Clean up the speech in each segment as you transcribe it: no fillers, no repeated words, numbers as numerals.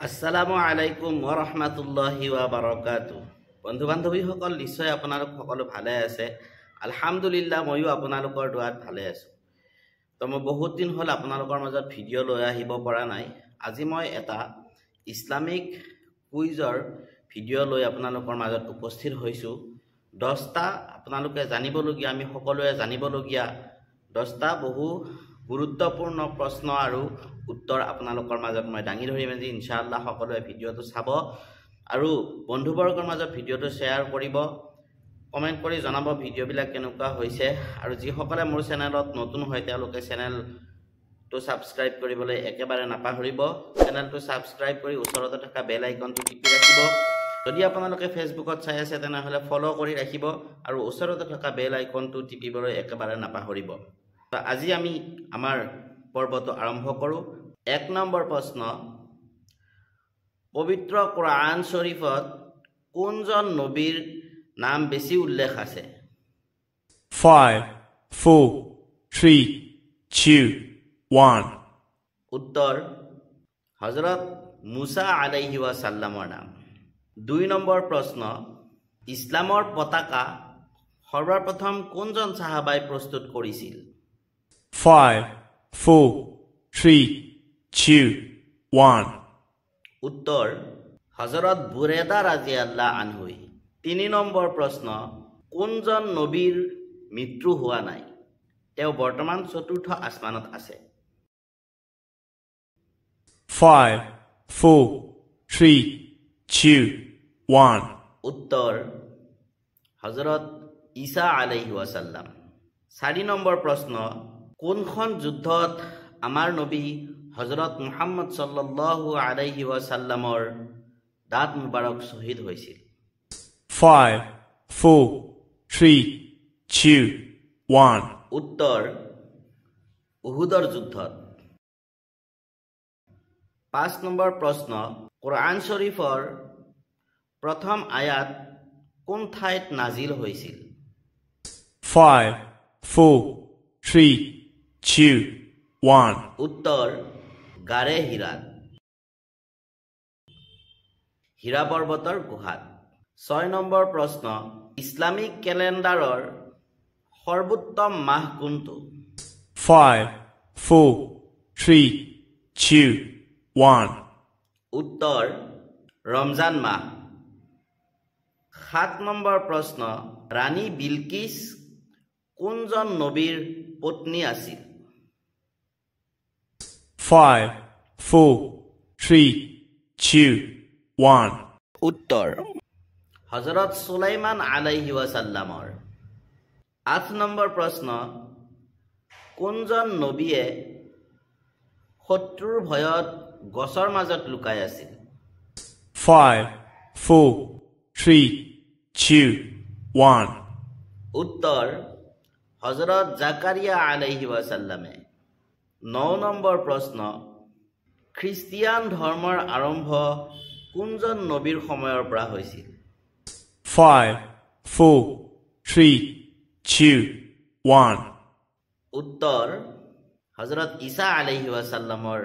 আসসালামু আলাইকুম ওয়া ৰাহমাতুল্লাহি ওয়া বাৰাকাতুহু। বন্ধু বান্ধৱীসকল, নিশ্চয় আপোনালোক সকলো ভালে আছে। আলহামদুলিল্লাহ, ময়ো আপোনালোকৰ দোৱাত ভালে আছোঁ। তো মই বহুত দিন হ'ল আপোনালোকৰ মাজত ভিডিঅ' লৈ আহিব পৰা নাই। আজি মই এটা ইছলামিক কুইজৰ ভিডিঅ' লৈ আপোনালোকৰ মাজত উপস্থিত হৈছোঁ। 10টা আপোনালোকে জানিবলগীয়া, আমি সকলোৱে জানিবলগীয়া 10টা বহু গুৰুত্বপূৰ্ণ প্ৰশ্ন আৰু উত্তৰ আপোনালোকৰ মাজত মই দাঙি ধৰিম আজি। ইনশাআল্লাহ সকলোৱে ভিডিঅ'টো চাব আৰু বন্ধুবৰ্গৰ মাজত ভিডিঅ'টো শ্বেয়াৰ কৰিব, কমেণ্ট কৰি জনাব ভিডিঅ'বিলাক কেনেকুৱা হৈছে। আৰু যিসকলে মোৰ চেনেলত নতুন হয় তেওঁলোকে চেনেলটো ছাবস্ক্ৰাইব কৰিবলৈ একেবাৰে নাপাহৰিব। চেনেলটো ছাবস্ক্ৰাইব কৰি ওচৰতে থকা বেল আইকনটো টিপি ৰাখিব। যদি আপোনালোকে ফেচবুকত চাই আছে তেনেহ'লে ফ'ল' কৰি ৰাখিব আৰু ওচৰতে থকা বেল আইকনটো টিপিবলৈ একেবাৰে নাপাহৰিব। আজি আমি আমাৰ পৰ্বটো আৰম্ভ কৰোঁ। 1 নম্বৰ প্ৰশ্ন, পবিত্ৰ কোৰআন শৰীফত কোনজন নবীৰ নাম বেছি উল্লেখ আছে? 5, 4, 3, 2, 1. উত্তৰ হজৰত মুছা আলাইহি ৱাসাল্লামৰ নাম। 2 নম্বৰ প্ৰশ্ন, ইছলামৰ পতাকা সৰ্বপ্ৰথম কোনজন সাহাবাই প্ৰস্তুত কৰিছিল? 5, 4, 3, 2, 1. উত্তৰ হজৰত বুৰেদা ৰাদিয়াল্লাহু আনহু। 3 নম্বৰ প্ৰশ্ন, কোনজন নবীৰ মৃত্যু হোৱা নাই? তেওঁ বৰ্তমান 4ৰ্থ আসমানত আছে। 5, 4, 3, 2, 1. উত্তৰ হজৰত ঈসা আলাইহি ৱাসাল্লাম। 4 নম্বৰ প্ৰশ্ন, কোনখন যুদ্ধত আমাৰ নবী হজৰত মুহাম্মদ সাল্লাল্লাহু আলাইহি ৱাসাল্লামৰ দাঁত মুবাৰক শ্বহীদ হৈছিল? 5, 4, 3, 2, 1. উত্তৰ উহুদৰ যুদ্ধত। 5 নম্বৰ প্ৰশ্ন, কোৰআন শৰীফৰ প্ৰথম আয়াত কোন ঠাইত নাজিল হৈছিল? 5, 4, 3, 2, 1. উত্তৰ গাৰে হীৰাত, হীৰা পৰ্বতৰ গুহাত। 6 নম্বৰ প্ৰশ্ন, ইছলামিক কেলেণ্ডাৰৰ সৰ্বোত্তম মাহ কোনটো? 5, 4, 3, 2, 1. উত্তৰ ৰমজান মাহ। 7 নম্বৰ প্ৰশ্ন, ৰাণী বিলকিছ কোনজন নবীৰ পত্নী আছিল? 5, 4, 3, 2, 1. উত্তৰ হজৰত সুলাইমান আলাইহি ৱাসাল্লামৰ। 8 নম্বৰ প্ৰশ্ন, কোনজন নবীয়ে শত্ৰুৰ ভয়ত গছৰ মাজত লুকাই আছিল? 5, 4, 3, 2, 1. উত্তৰ হজৰত জাকাৰিয়া আলাইহি ৱাসাল্লামে। 9 নম্বৰ প্ৰশ্ন, খ্ৰীষ্টিয়ান ধৰ্মৰ আৰম্ভ কোনজন নবীৰ সময়ৰ পৰা হৈছিল? 5, 4, 3, 2, 1. উত্তৰ হজৰত ঈসা আলাইহি ৱাসাল্লামৰ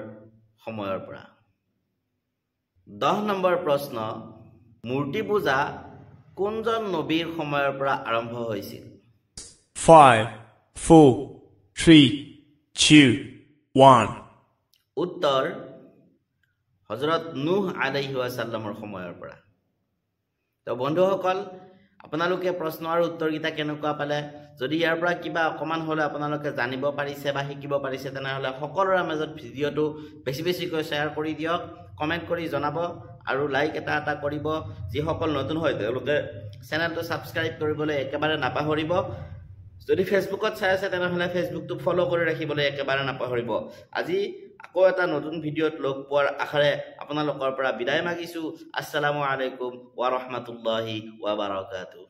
সময়ৰ পৰা। 10 নম্বৰ প্ৰশ্ন, মূৰ্তি পূজা কোনজন নবীৰ সময়ৰ পৰা আৰম্ভ হৈছিল? 5, 4, 3, 2, 1. উত্তৰ হজৰত নুহ আলাইহি ৱাসাল্লামৰ সময়ৰ পৰা। তো বন্ধুসকল, আপোনালোকে প্ৰশ্ন আৰু উত্তৰকেইটা কেনেকুৱা পালে? যদি ইয়াৰ পৰা কিবা অকণমান হ'লে আপোনালোকে জানিব পাৰিছে বা শিকিব পাৰিছে তেনেহ'লে সকলোৰে মাজত ভিডিঅ'টো বেছিকৈ শ্বেয়াৰ কৰি দিয়ক, কমেণ্ট কৰি জনাব আৰু লাইক এটা কৰিব। যিসকল নতুন হয় তেওঁলোকে চেনেলটো ছাবস্ক্ৰাইব কৰিবলৈ একেবাৰে নাপাহৰিব। যদি ফেচবুকত চাই আছে তেনেহ'লে ফেচবুকটো ফ'ল' কৰি ৰাখিবলৈ একেবাৰে নাপাহৰিব। আজি আকৌ এটা নতুন ভিডিঅ'ত লগ পোৱাৰ আশাৰে আপোনালোকৰ পৰা বিদায় মাগিছোঁ। আসসালামু আলাইকুম ওয়া ৰাহমাতুল্লাহি ওয়া বাৰাকাতুহু।